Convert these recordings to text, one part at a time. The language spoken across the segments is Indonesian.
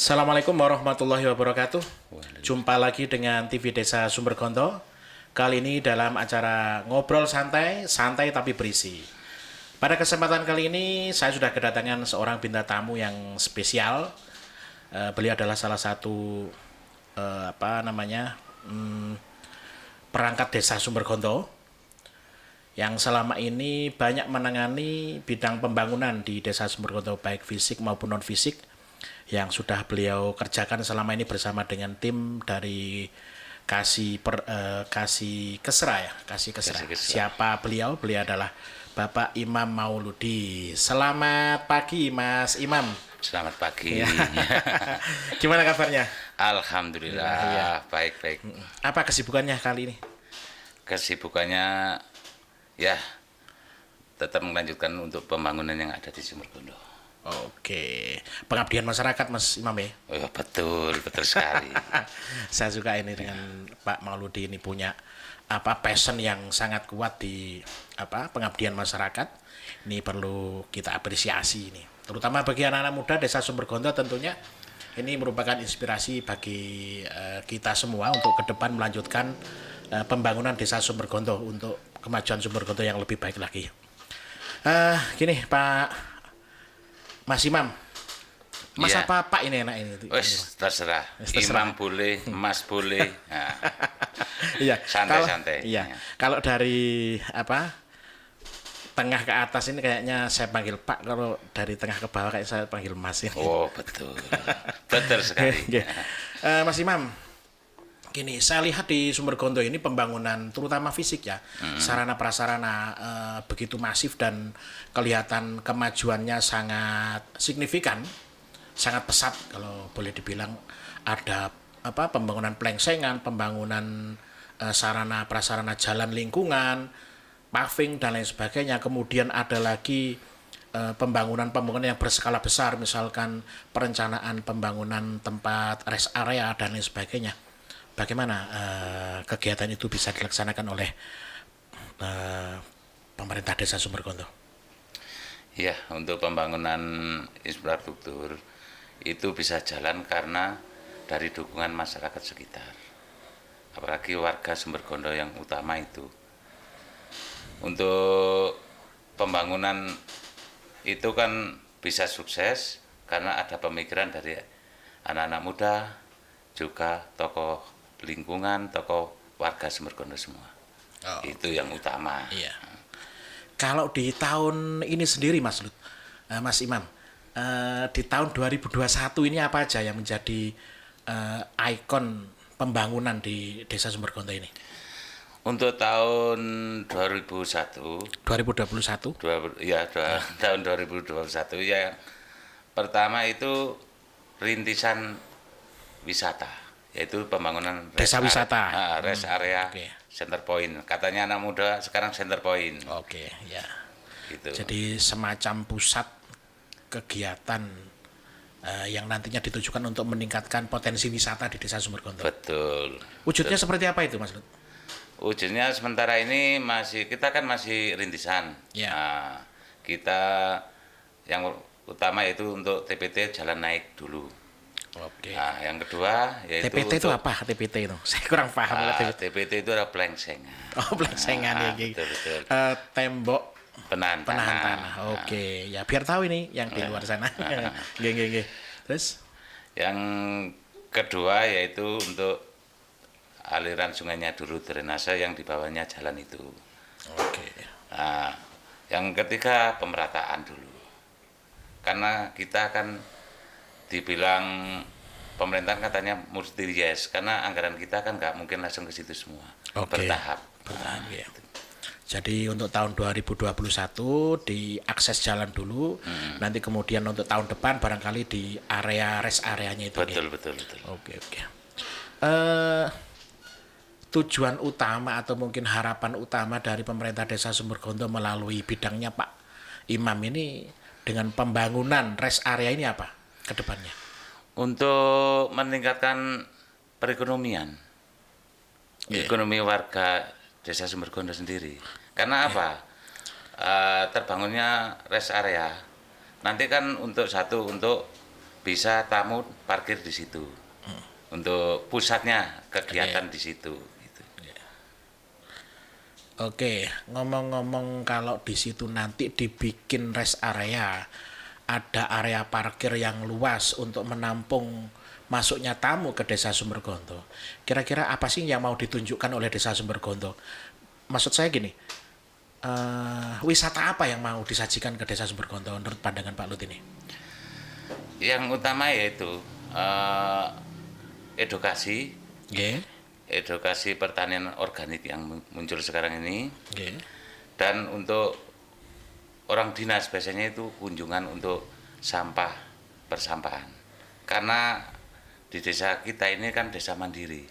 Assalamualaikum warahmatullahi wabarakatuh. Jumpa lagi dengan TV Desa Sumbergonto. Kali ini dalam acara ngobrol santai, santai tapi berisi. Pada kesempatan kali ini saya sudah kedatangan seorang bintang tamu yang spesial. Beliau adalah salah satu perangkat Desa Sumbergonto yang selama ini banyak menangani bidang pembangunan di Desa Sumbergonto baik fisik maupun non fisik yang sudah beliau kerjakan selama ini bersama dengan tim dari Kasih Kesra ya, Kasih Kesra. Kasih Kesra. Siapa beliau? Beliau adalah Bapak Imam Mauludi. Selamat pagi Mas Imam. Selamat pagi. Ya. Gimana kabarnya? Alhamdulillah, Iya. baik-baik. Apa kesibukannya kali ini? Kesibukannya ya tetap melanjutkan untuk pembangunan yang ada di Sumbergondo. Oke, pengabdian masyarakat Mas Imam ya. Oh, betul sekali. Saya suka ini dengan Pak Mauludi ini punya passion yang sangat kuat di pengabdian masyarakat. Ini perlu kita apresiasi ini. Terutama bagi anak-anak muda Desa Sumbergonto tentunya ini merupakan inspirasi bagi kita semua untuk ke depan melanjutkan pembangunan Desa Sumbergonto untuk kemajuan Sumbergonto yang lebih baik lagi. Gini Pak Mas Imam, Mas Iya. apa Pak ini enak ini? Wes terserah. Terserah. Imam boleh, Mas boleh. Nah, Iya. santai-santai. Iya. Kalau dari tengah ke atas ini kayaknya saya panggil Pak, kalau dari tengah ke bawah kayak saya panggil Mas ini. Oh, betul. Betul sekali. Oke. Mas Imam, gini, saya lihat di Sumbergonto ini pembangunan terutama fisik ya, sarana prasarana begitu masif dan kelihatan kemajuannya sangat signifikan, sangat pesat kalau boleh dibilang. Ada pembangunan pelengsengan, pembangunan sarana prasarana jalan lingkungan, paving dan lain sebagainya. Kemudian ada lagi pembangunan yang berskala besar, misalkan perencanaan pembangunan tempat rest area dan lain sebagainya. Bagaimana kegiatan itu bisa dilaksanakan oleh pemerintah Desa Sumbergonto? Ya, untuk pembangunan infrastruktur itu bisa jalan karena dari dukungan masyarakat sekitar. Apalagi warga Sumbergondo yang utama itu. Untuk pembangunan itu kan bisa sukses karena ada pemikiran dari anak-anak muda, juga tokoh lingkungan, tokoh warga Sumbergondo semua. Oh, itu yang utama. iya. Kalau di tahun ini sendiri Mas Lut, Mas Imam, di tahun 2021 ini apa aja yang menjadi ikon pembangunan di Desa Sumbergonto ini? Untuk tahun 2001, 2021? tahun 2021 ya, pertama itu rintisan wisata, yaitu pembangunan Desa wisata. rest area, Oke. center point. Katanya anak muda sekarang center point. Oke, ya. Gitu. Jadi semacam pusat kegiatan yang nantinya ditujukan untuk meningkatkan potensi wisata di Desa Sumbergonto. Betul. Wujudnya seperti apa itu Mas Lut? Wujudnya sementara ini kita kan masih rintisan. Ya. Nah, kita yang utama yaitu untuk TPT jalan naik dulu. Oke. Nah, yang kedua yaitu TPT itu apa? TPT itu? Saya kurang paham. TPT itu adalah pelengsengan. Oh, pelengsengan ya. Betul. Tembok Penahan tanah. Oke, ya biar tahu ini yang di luar sana. Nggih. Terus Yang kedua yaitu untuk aliran sungainya dulu, drainase yang di bawahnya jalan itu. oke. Nah, yang ketiga pemerataan dulu. Karena kita kan dibilang pemerintah katanya mesti yes, karena anggaran kita kan nggak mungkin langsung ke situ semua. Oke. Bertahap. Bertahap, ya. Jadi untuk tahun 2021 diakses jalan dulu, nanti kemudian untuk tahun depan barangkali di rest areanya itu. Betul. Oke. Tujuan utama atau mungkin harapan utama dari pemerintah Desa Sumbergonto melalui bidangnya Pak Imam ini dengan pembangunan rest area ini apa ke depannya? Untuk meningkatkan perekonomian, ekonomi warga Desa Sumbergondo sendiri. Karena apa? Terbangunnya rest area. Nanti kan untuk bisa tamu parkir di situ. Untuk pusatnya kegiatan di situ gitu. Oke, ngomong-ngomong kalau di situ nanti dibikin rest area, ada area parkir yang luas untuk menampung masuknya tamu ke Desa Sumbergonto. Kira-kira apa sih yang mau ditunjukkan oleh Desa Sumbergonto? Maksud saya gini, wisata apa yang mau disajikan ke Desa Sumbergonto menurut pandangan Pak Lut ini? Yang utama yaitu edukasi, Oke, edukasi pertanian organik yang muncul sekarang ini, oke, dan untuk orang dinas biasanya itu kunjungan untuk sampah persampahan. Karena di desa kita ini kan desa mandiri.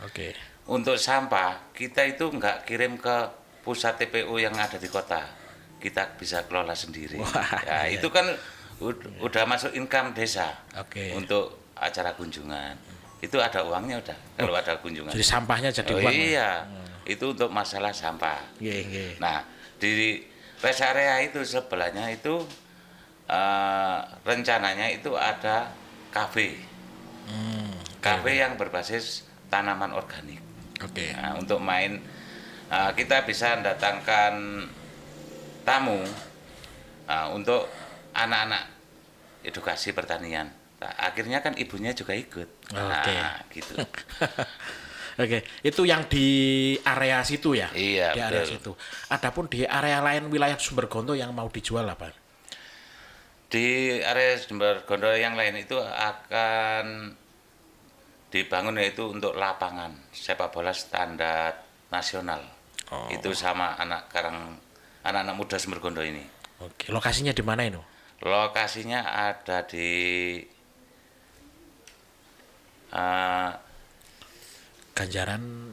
oke. Untuk sampah kita itu nggak kirim ke pusat TPU yang ada di kota, kita bisa kelola sendiri. Wah, Ya, iya. itu kan udah masuk income desa Oke. untuk acara kunjungan. Itu ada uangnya udah kalau ada kunjungan. Jadi sampahnya jadi Oh uang. Ya? iya, itu untuk masalah sampah. Iya, iya. Nah, di rest area itu sebelahnya itu rencananya itu ada kafe. Kafe yang berbasis tanaman organik. Oke. Nah, untuk main kita bisa mendatangkan tamu untuk anak-anak edukasi pertanian. Nah, akhirnya kan ibunya juga ikut. Oke. Nah, gitu. Oke, itu yang di area situ ya? Iya, Di area betul. situ. Adapun di area lain wilayah Sumbergonto yang mau dijual apa? Di area Sumber Gondol yang lain itu akan dibangun yaitu untuk lapangan sepak bola standar nasional. Itu sama anak-anak muda Sumbergondo ini. Oke, lokasinya di mana ini? Lokasinya ada di eh, Ganjaran.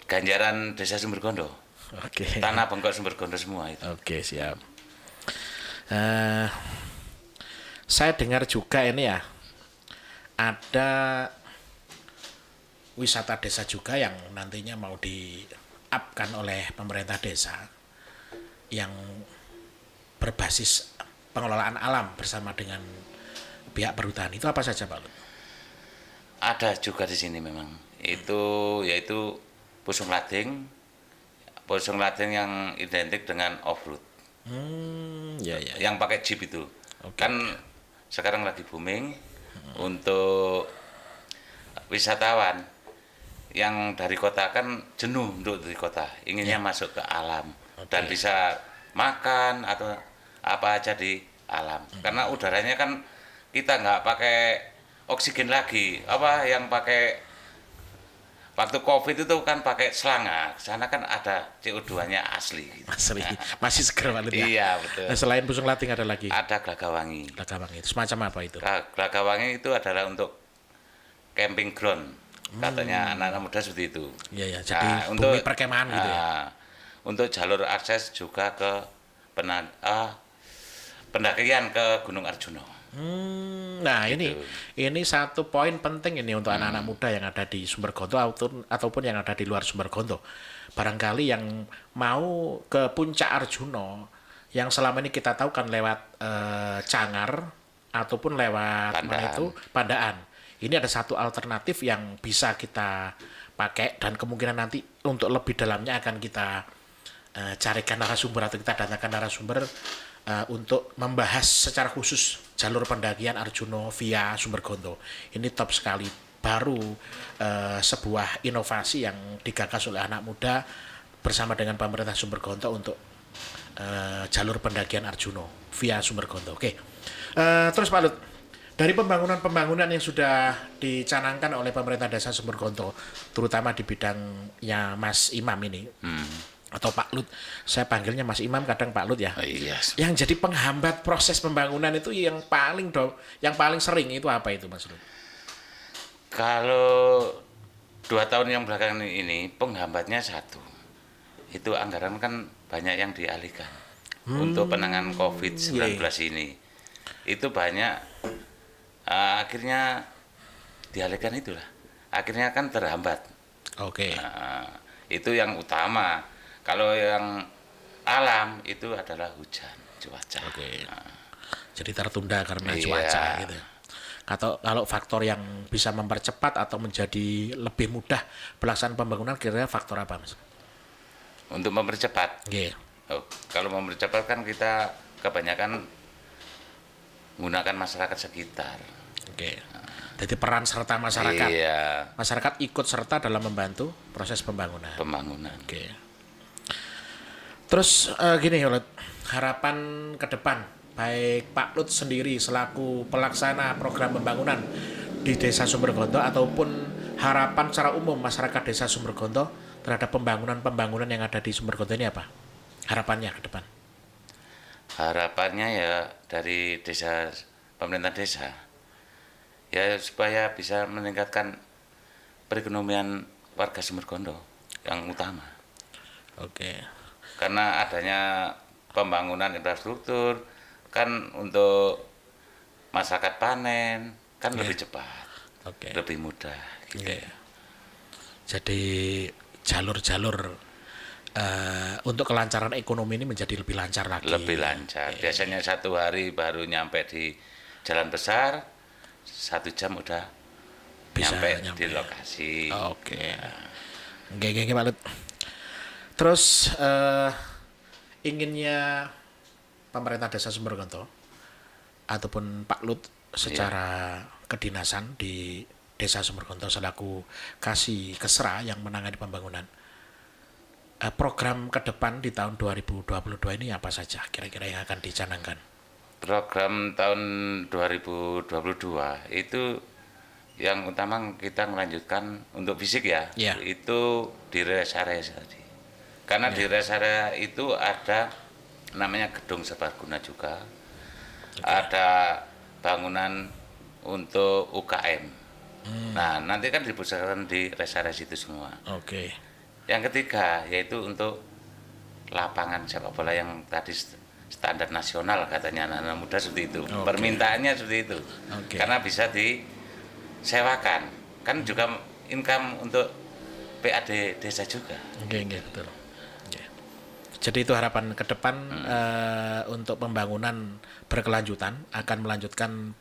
Ganjaran Desa Sumbergondo. Oke. Tanah Bengkok Sumbergondo semua itu. Oke, siap. Eh, saya dengar juga ini ya, ada wisata desa juga yang nantinya mau di-up-kan oleh pemerintah desa yang berbasis pengelolaan alam bersama dengan pihak perhutani. Itu apa saja, Pak Lut? Ada juga di sini memang. Itu yaitu Pusung Lading. Pusung Lading yang identik dengan off-road. Ya, ya. Yang pakai jeep itu. Oke. Kan sekarang lagi booming untuk wisatawan yang dari kota kan jenuh untuk di kota, inginnya masuk ke alam dan bisa makan atau apa aja di alam. Karena udaranya kan kita nggak pakai oksigen lagi, apa yang pakai waktu COVID itu kan pakai selanga, sana kan ada CO2-nya asli. Gitu. Asli. Masih seger, Pak Lut ya? Iya betul. Nah, selain Pusung Lating ada lagi? Ada Glagawangi. Lagawang itu. Semacam apa itu? Glagawangi itu adalah untuk camping ground, katanya anak-anak muda seperti itu. Iya, ya. Jadi Nah, bumi perkemahan gitu ya? Untuk jalur akses juga ke pendakian ke Gunung Arjuna. Nah Gitu. ini satu poin penting ini untuk anak-anak muda yang ada di Sumbergonto ataupun yang ada di luar Sumbergonto. Barangkali yang mau ke Puncak Arjuno yang selama ini kita tahu kan lewat Cangar ataupun lewat mana Pandaan. itu Pandaan. Ini ada satu alternatif yang bisa kita pakai dan kemungkinan nanti untuk lebih dalamnya akan kita carikan narasumber atau kita datangkan narasumber untuk membahas secara khusus jalur pendakian Arjuno via Sumbergonto. Ini top sekali, baru sebuah inovasi yang digagas oleh anak muda bersama dengan pemerintah Sumbergonto untuk jalur pendakian Arjuno via Sumbergonto. Oke, terus Pak Lut, dari pembangunan-pembangunan yang sudah dicanangkan oleh pemerintah desa Sumbergonto, terutama di bidangnya Mas Imam ini, atau Pak Lut, saya panggilnya Mas Imam, kadang Pak Lut ya. Oh, iya. Yang jadi penghambat proses pembangunan itu yang paling sering itu apa itu, Mas Lut? Kalau 2 tahun yang belakangan ini penghambatnya satu, itu anggaran kan banyak yang dialihkan untuk penanganan COVID-19 ini. Itu banyak akhirnya dialihkan itulah. Akhirnya kan terhambat. Oke. Itu yang utama. Kalau yang alam itu adalah hujan, cuaca. Oke. Jadi tertunda karena Iya. cuaca gitu. Kalau faktor yang bisa mempercepat atau menjadi lebih mudah pelaksanaan pembangunan kira-kira faktor apa, Mas? Untuk mempercepat. Oke. Oh, kalau mempercepat kan kita kebanyakan menggunakan masyarakat sekitar. Oke. Jadi peran serta masyarakat. Iya, Masyarakat ikut serta dalam membantu proses pembangunan. pembangunan. Oke. Terus gini Lut, harapan ke depan baik Pak Lut sendiri selaku pelaksana program pembangunan di Desa Sumbergonto ataupun harapan secara umum masyarakat Desa Sumbergonto terhadap pembangunan yang ada di Sumbergonto ini apa? Harapannya ke depan. Harapannya ya dari desa, pemerintah desa, ya supaya bisa meningkatkan perekonomian warga Sumbergondo yang utama. Oke. Karena adanya pembangunan infrastruktur kan untuk masyarakat panen kan lebih cepat, Oke. lebih mudah. Gitu. Oke. Jadi jalur-jalur untuk kelancaran ekonomi ini menjadi lebih lancar lagi. Lebih lancar. Biasanya 1 hari baru nyampe di jalan besar, 1 jam udah Bisa nyampe nyampe. di lokasi. Oke. Oke, Pak Lut. Terus inginnya pemerintah Desa Sumbergonto ataupun Pak Lut secara kedinasan di Desa Sumbergonto selaku Kasih Kesra yang menangani pembangunan. Program ke depan di tahun 2022 ini apa saja kira-kira yang akan dicanangkan? Program tahun 2022 itu yang utama kita melanjutkan untuk fisik ya, Iya. itu di rest area tadi. Karena di rest area itu ada namanya gedung serbaguna juga, ada bangunan untuk UKM. Nah, nanti kan dipusatkan di rest area itu semua. Oke. Yang ketiga yaitu untuk lapangan sepak bola yang tadi standar nasional katanya anak-anak muda seperti itu. Oke. Permintaannya seperti itu. Oke. Karena bisa disewakan. Kan juga income untuk PAD desa juga. Oke, betul. Oke. Jadi itu harapan ke depan untuk pembangunan berkelanjutan akan melanjutkan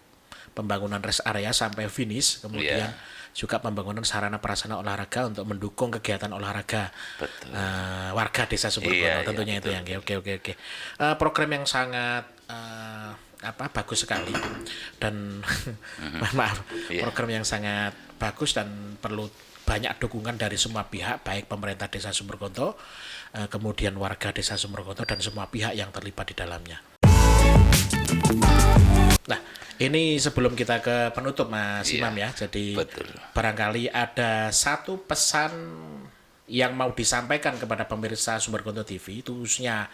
pembangunan rest area sampai finish, kemudian juga pembangunan sarana prasarana olahraga untuk mendukung kegiatan olahraga warga Desa Sumbergondo tentunya itu yang oke. Program yang sangat bagus sekali dan maaf program yang sangat bagus dan perlu banyak dukungan dari semua pihak baik pemerintah Desa Sumbergondo kemudian warga Desa Sumbergondo dan semua pihak yang terlibat di dalamnya. Nah, ini sebelum kita ke penutup Mas Imam ya. Jadi barangkali ada satu pesan yang mau disampaikan kepada pemirsa Sumbergonto TV, khususnya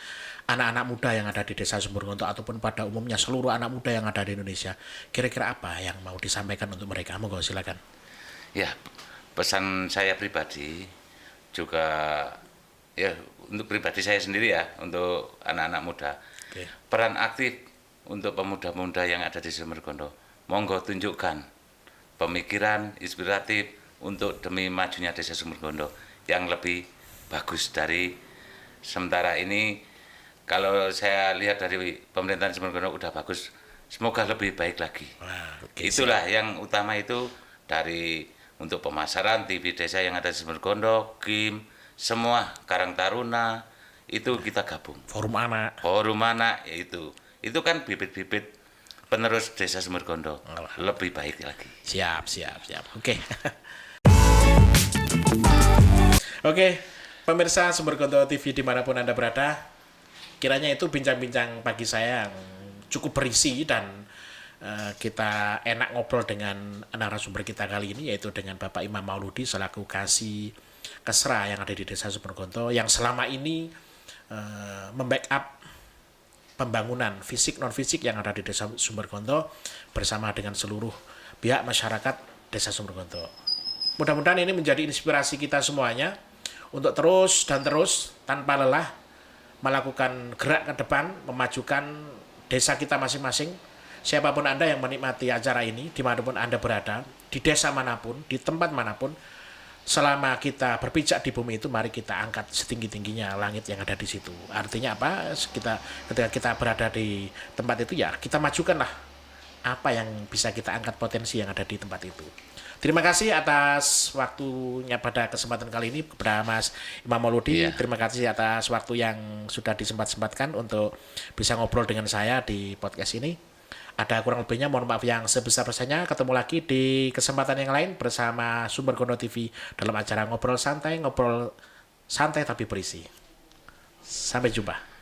anak-anak muda yang ada di Desa Sumbergonto ataupun pada umumnya seluruh anak muda yang ada di Indonesia. Kira-kira apa yang mau disampaikan untuk mereka? Monggo silakan. Ya, pesan saya pribadi juga ya untuk pribadi saya sendiri ya, untuk anak-anak muda. Peran aktif untuk pemuda-pemuda yang ada di Sumbergondo, monggo tunjukkan pemikiran inspiratif untuk demi majunya Desa Sumbergondo yang lebih bagus dari sementara ini. Kalau saya lihat dari pemerintahan Sumbergondo udah bagus, semoga lebih baik lagi. Itulah yang utama itu dari untuk pemasaran TV desa yang ada di Sumbergondo, KIM, semua Karang Taruna itu kita gabung. Forum anak Itu kan bibit-bibit penerus Desa Sumbergondo lebih baik lagi. Siap. Oke. Oke, pemirsa Sumbergonto TV dimanapun Anda berada, kiranya itu bincang-bincang pagi saya yang cukup berisi dan kita enak ngobrol dengan narasumber kita kali ini, yaitu dengan Bapak Imam Mauludi selaku Kasih Kesra yang ada di Desa Sumbergonto yang selama ini membackup pembangunan fisik non fisik yang ada di Desa Sumbergonto bersama dengan seluruh pihak masyarakat Desa Sumbergonto. Mudah-mudahan ini menjadi inspirasi kita semuanya untuk terus tanpa lelah melakukan gerak ke depan, memajukan desa kita masing-masing. Siapapun Anda yang menikmati acara ini, dimanapun Anda berada, di desa manapun, di tempat manapun, selama kita berpijak di bumi itu, mari kita angkat setinggi-tingginya langit yang ada di situ. Artinya apa? Ketika kita berada di tempat itu ya kita majukanlah apa yang bisa kita angkat, potensi yang ada di tempat itu. Terima kasih atas waktunya pada kesempatan kali ini kepada Mas Imam Mauludi. Iya. Terima kasih atas waktu yang sudah disempat-sempatkan untuk bisa ngobrol dengan saya di podcast ini. Ada kurang lebihnya mohon maaf yang sebesar-besarnya. Ketemu lagi di kesempatan yang lain bersama Sumber Gondo TV dalam acara ngobrol santai tapi berisi. Sampai jumpa.